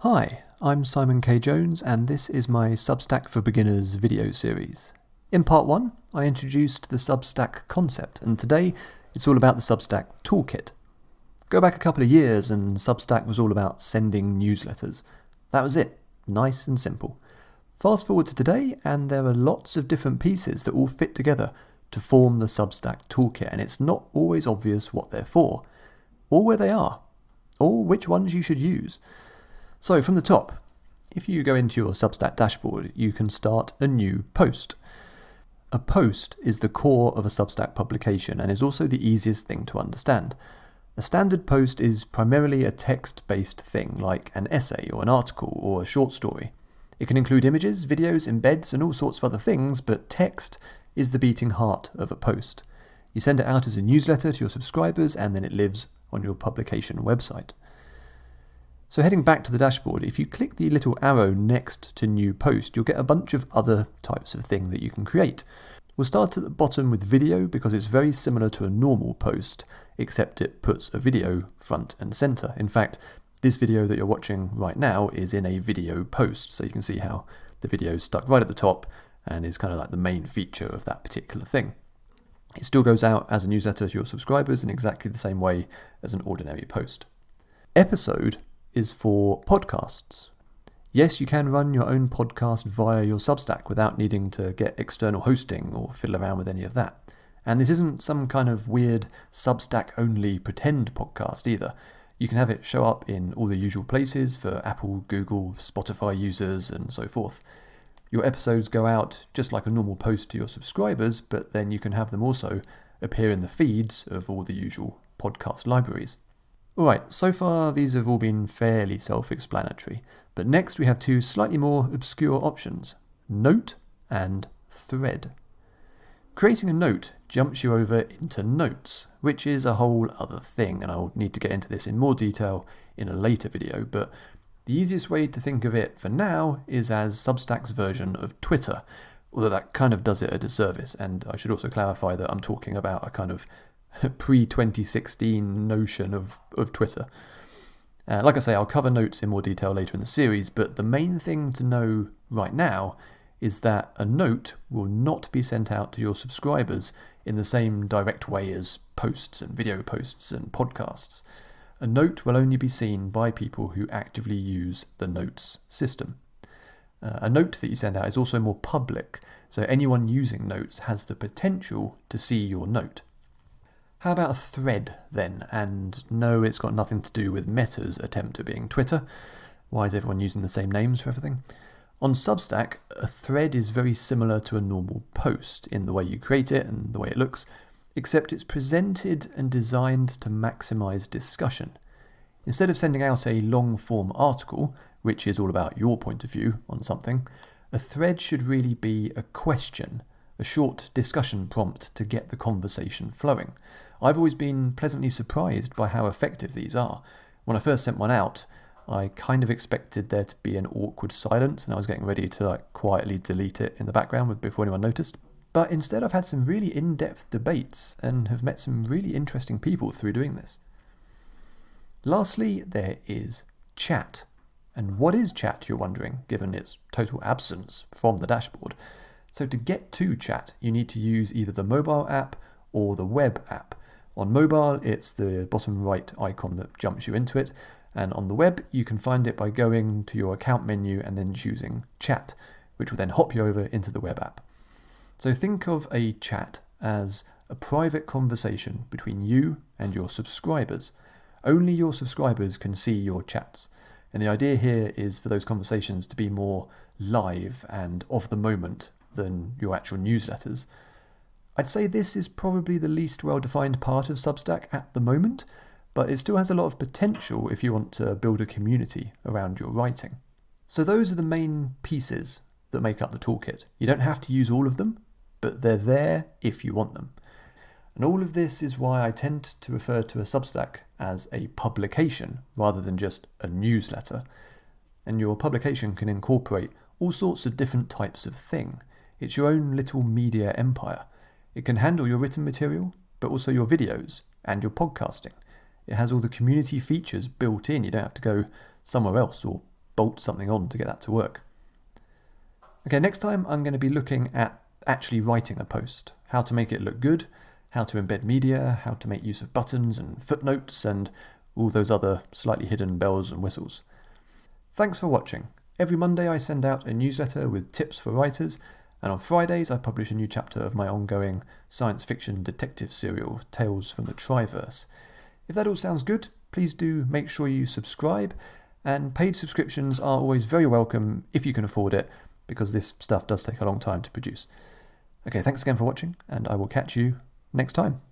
Hi, I'm Simon K. Jones and this is my Substack for Beginners video series. In part 1, I introduced the Substack concept, and today it's all about the Substack toolkit. Go back a couple of years and Substack was all about sending newsletters. That was it, nice and simple. Fast forward to today and there are lots of different pieces that all fit together to form the Substack toolkit, and it's not always obvious what they're for, or where they are, or which ones you should use. So from the top, if you go into your Substack dashboard, you can start a new post. A post is the core of a Substack publication and is also the easiest thing to understand. A standard post is primarily a text-based thing like an essay or an article or a short story. It can include images, videos, embeds and all sorts of other things, but text is the beating heart of a post. You send it out as a newsletter to your subscribers and then it lives on your publication website. So heading back to the dashboard, if you click the little arrow next to new post, you'll get a bunch of other types of thing that you can create. We'll start at the bottom with video because it's very similar to a normal post, except it puts a video front and center. In fact, this video that you're watching right now is in a video post, so you can see how the video is stuck right at the top and is kind of like the main feature of that particular thing. It still goes out as a newsletter to your subscribers in exactly the same way as an ordinary post. Episode is for podcasts. Yes, you can run your own podcast via your Substack without needing to get external hosting or fiddle around with any of that. And this isn't some kind of weird Substack-only pretend podcast either. You can have it show up in all the usual places for Apple, Google, Spotify users and so forth. Your episodes go out just like a normal post to your subscribers, but then you can have them also appear in the feeds of all the usual podcast libraries. Alright, so far these have all been fairly self-explanatory, but next we have two slightly more obscure options, Note and Thread. Creating a note jumps you over into Notes, which is a whole other thing, and I'll need to get into this in more detail in a later video, but the easiest way to think of it for now is as Substack's version of Twitter, although that kind of does it a disservice, and I should also clarify that I'm talking about a kind of pre-2016 notion of Twitter. Like I say, I'll cover Notes in more detail later in the series, but the main thing to know right now is that a note will not be sent out to your subscribers in the same direct way as posts and video posts and podcasts. A note will only be seen by people who actively use the Notes system. A note that you send out is also more public, so anyone using Notes has the potential to see your note. How about a thread then? And no, it's got nothing to do with Meta's attempt at being Twitter. Why is everyone using the same names for everything? On Substack, a thread is very similar to a normal post in the way you create it and the way it looks, except it's presented and designed to maximize discussion. Instead of sending out a long-form article, which is all about your point of view on something, a thread should really be a question, a short discussion prompt to get the conversation flowing. I've always been pleasantly surprised by how effective these are. When I first sent one out, I kind of expected there to be an awkward silence and I was getting ready to quietly delete it in the background before anyone noticed. But instead I've had some really in-depth debates and have met some really interesting people through doing this. Lastly, there is chat. And what is chat, you're wondering, given its total absence from the dashboard? So to get to chat, you need to use either the mobile app or the web app. On mobile, it's the bottom right icon that jumps you into it, and on the web, you can find it by going to your account menu and then choosing chat, which will then hop you over into the web app. So think of a chat as a private conversation between you and your subscribers. Only your subscribers can see your chats, and the idea here is for those conversations to be more live and of the moment than your actual newsletters. I'd say this is probably the least well-defined part of Substack at the moment, but it still has a lot of potential if you want to build a community around your writing. So those are the main pieces that make up the toolkit. You don't have to use all of them, but they're there if you want them. And all of this is why I tend to refer to a Substack as a publication rather than just a newsletter. And your publication can incorporate all sorts of different types of thing. It's your own little media empire. It can handle your written material, but also your videos and your podcasting. It has all the community features built in. You don't have to go somewhere else or bolt something on to get that to work. Okay, next time I'm going to be looking at actually writing a post, how to make it look good, how to embed media, how to make use of buttons and footnotes, and all those other slightly hidden bells and whistles. Thanks for watching. Every Monday I send out a newsletter with tips for writers, and on Fridays I publish a new chapter of my ongoing science fiction detective serial, Tales from the Triverse. If that all sounds good, please do make sure you subscribe, and paid subscriptions are always very welcome if you can afford it, because this stuff does take a long time to produce. Okay, thanks again for watching, and I will catch you next time.